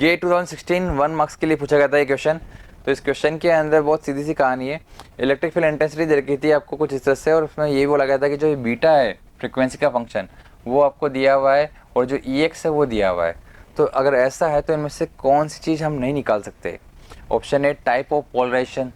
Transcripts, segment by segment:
ये 2016 1 मार्क्स के लिए पूछा गया था ये क्वेश्चन। तो इस क्वेश्चन के अंदर बहुत सीधी सी कहानी है। इलेक्ट्रिक फील्ड इंटेंसिटी दे रखी थी आपको कुछ इस तरह से, और उसमें ये बोला गया था कि जो बीटा है फ्रीक्वेंसी का फंक्शन वो आपको दिया हुआ है और जो ई एक्स है वो दिया हुआ है। तो अगर ऐसा है तो इनमें से कौन सी चीज़ हम नहीं निकाल सकते? Option A type of polarization.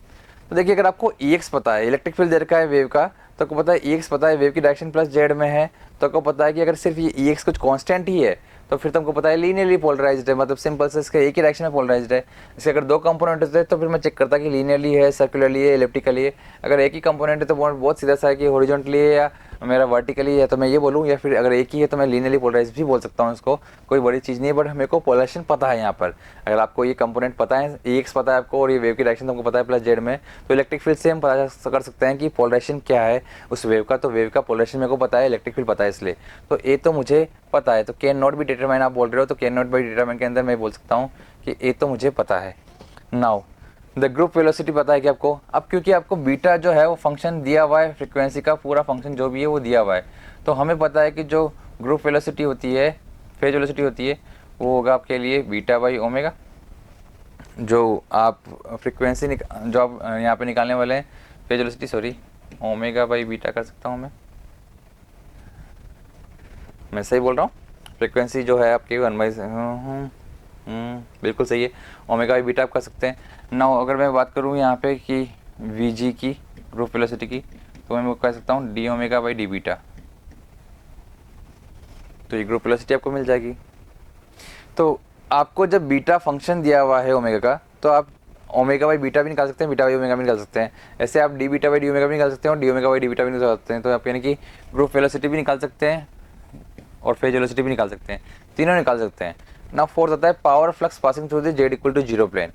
तो देखिए, अगर आपको ई एक्स पता है, इलेक्ट्रिक फील्ड दे रखा है वेव का, तो आपको पता है ई एक्स पता है, वेव की डायरेक्शन प्लस जेड में है, तो आपको पता है कि अगर सिर्फ ये ई एक्स कुछ कांस्टेंट ही है तो फिर तुमको पता है लीनियरली पोलराइज्ड है, मतलब सिंपल से इसका एक ही डायरेक्शन में पोलराइज्ड है। इसके अगर दो कंपोनेंट होते हैं तो फिर मैं चेक करता कि लीनियरली है, सर्कुलरली है, इलिप्टिकली है। अगर एक ही कंपोनेंट है तो बहुत सीधा सा है कि हॉरिजॉन्टली है या मेरा वर्टिकली है, तो मैं ये बोलूँ, या फिर अगर एक ही है तो मैं लीनियरली पोलराइज्ड भी बोल सकता हूँ इसको, कोई बड़ी चीज़ नहीं है। बट हमें को पोलराइजेशन पता है यहाँ पर। अगर आपको ये कंपोनेंट पता है, ई एक्स पता है आपको, और ये वेव की डायरेक्शन तुमको पता है प्लस जेड में, तो इलेक्ट्रिक फील्ड से हम पता कर सकते हैं कि पोलराइजेशन क्या है उस वेव का। तो वेव का पोलराइजेशन मेरे को पता है, इलेक्ट्रिक फील्ड पता है, इसलिए तो ए तो मुझे पता है। तो कैन नॉट बी डिटरमाइन आप बोल रहे हो, तो कैन नॉट बी डिटरमाइन के अंदर मैं बोल सकता हूँ कि ए तो मुझे पता है। नाउ द ग्रुप वेलोसिटी पता है कि आपको, अब क्योंकि आपको बीटा जो है वो फंक्शन दिया हुआ है, फ्रीक्वेंसी का पूरा फंक्शन जो भी है वो दिया हुआ है, तो हमें पता है कि जो ग्रुप वेलोसिटी होती है, फेज वेलोसिटी होती है, वो होगा आपके लिए बीटा बाई ओमेगा। जो आप फ्रीक्वेंसी जो आप यहाँ पे निकालने वाले हैं, phase velocity, sorry, omega by beta कर सकता हूँ मैं सही बोल रहा हूँ? फ्रीक्वेंसी जो है आपकी 1/, बिल्कुल सही है, ओमेगा बाई बीटा आप कर सकते हैं। ना अगर मैं बात करूँ यहाँ पे कि वी जी की, ग्रुप वेलोसिटी की, तो मैं कह सकता हूँ D omega by D beta. तो ये ग्रुप वेलोसिटी आपको मिल जाएगी। तो आपको जब बीटा फंक्शन दिया हुआ है ओमेगा का, तो आप ओमेगा बाई बीटा भी निकाल सकते हैं, बीटा बाई ओमेगा भी निकाल सकते हैं। ऐसे आप D beta by D omega भी निकाल सकते हैं और D omega by D beta भी निकाल सकते हैं। तो आप यानी कि ग्रुप वेलोसिटी भी निकाल सकते हैं और फेज वेलोसिटी भी निकाल सकते हैं, तीनों निकाल सकते हैं ना। फोर्थ आता है power flux passing through the z equal to zero plane.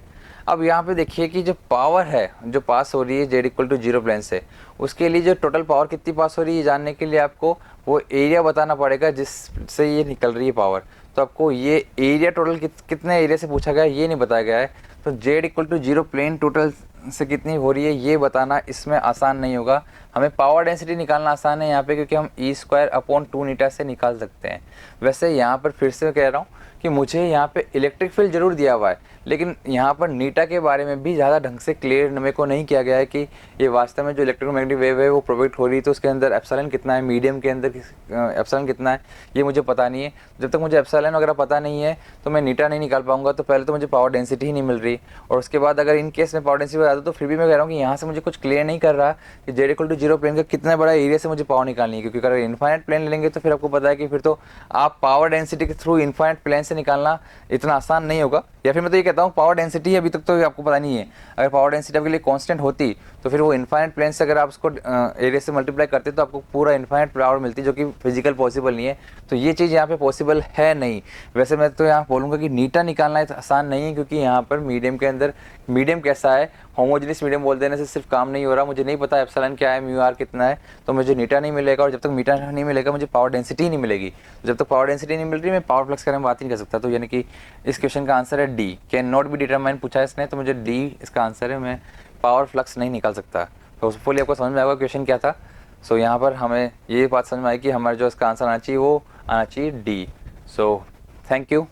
अब यहाँ पे देखिए कि जो पावर है जो पास हो रही है z equal to zero plane से, उसके लिए जो टोटल पावर कितनी पास हो रही है जानने के लिए आपको वो एरिया बताना पड़ेगा जिससे ये निकल रही है पावर। तो आपको ये एरिया टोटल कितने एरिया से पूछा गया है ये नहीं बताया गया है। तो z equal to zero plane total से कितनी हो रही है ये बताना इसमें आसान नहीं होगा। हमें पावर डेंसिटी निकालना आसान है यहाँ पे, क्योंकि हम ई स्क्वायर अपॉन 2 नीटा से निकाल सकते हैं। वैसे यहाँ पर फिर से कह रहा हूँ कि मुझे यहाँ पे इलेक्ट्रिक फील्ड जरूर दिया हुआ है, लेकिन यहाँ पर नीटा के बारे में भी ज़्यादा ढंग से क्लियर मेरे को नहीं किया गया है कि ये वास्तव में जो इलेक्ट्रोमैग्नेटिक वेव है वो प्रोवेक्ट हो रही है, तो उसके अंदर एप्सिलॉन कितना है, मीडियम के अंदर एप्सिलॉन कितना है, ये मुझे पता नहीं है। जब तक मुझे एप्सिलॉन वगैरह पता नहीं है तो मैं नीटा नहीं निकाल पाऊंगा। तो पहले तो मुझे पावर डेंसिटी ही नहीं मिल रही, और उसके बाद अगर इन केस में पावर डेंसिटी बता दूँ तो फिर भी मैं कह रहा हूँ कि यहाँ से मुझे कुछ क्लियर नहीं कर रहा कि z equal to zero plane का कितना बड़ा एरिया से मुझे पावर निकालनी है। क्योंकि अगर इन्फाइनाइट प्लेन लेंगे तो फिर आपको पता है कि फिर तो आप पावर डेंसिटी के थ्रू इन्फाइनाइट प्लेन से निकालना इतना आसान नहीं होगा। या फिर मैं तो ये कहता हूँ पावर डेंसिटी अभी तक तो आपको पता नहीं है, अगर पावर डेंसिटी आपके लिए कांस्टेंट होती तो फिर वो इन्फाइनाइट प्लेन से अगर आप उसको एरिया से मल्टीप्लाई करते तो आपको पूरा इन्फाइनाइट पावर मिलती, जो कि फिजिकल पॉसिबल नहीं है। तो ये चीज़ यहाँ पे पॉसिबल है नहीं। वैसे मैं तो यहाँ बोलूँगा कि नीटा निकालना आसान नहीं है, क्योंकि यहाँ पर मीडियम के अंदर, मीडियम कैसा है, होमोजेनियस मीडियम बोल देने से सिर्फ काम नहीं हो रहा। मुझे नहीं पता एप्सिलॉन क्या है, म्यू आर कितना है, तो मुझे नीटा नहीं मिलेगा, और जब तक मीटा नहीं मिलेगा मुझे पावर डेंसिटी नहीं मिलेगी। जब तक पावर डेंसिटी नहीं मिल रही मैं पावर फ्लक्स के बारे में बात ही नहीं कर सकता। तो यानी कि इस क्वेश्चन का आंसर है D, can not be determine पूछा है इसने, तो मुझे डी इसका आंसर है, मैं पावर फ्लक्स नहीं निकाल सकता। तो फुली आपको समझ में आएगा क्वेश्चन क्या था। सो यहाँ पर हमें ये बात समझ में आई कि हमारा जो इसका आंसर आना चाहिए वो आना चाहिए D. So thank you.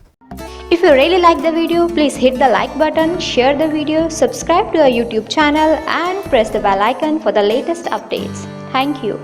If you really like the video, please hit the like button, share the video, subscribe to our YouTube channel and press the bell icon for the latest updates. Thank you.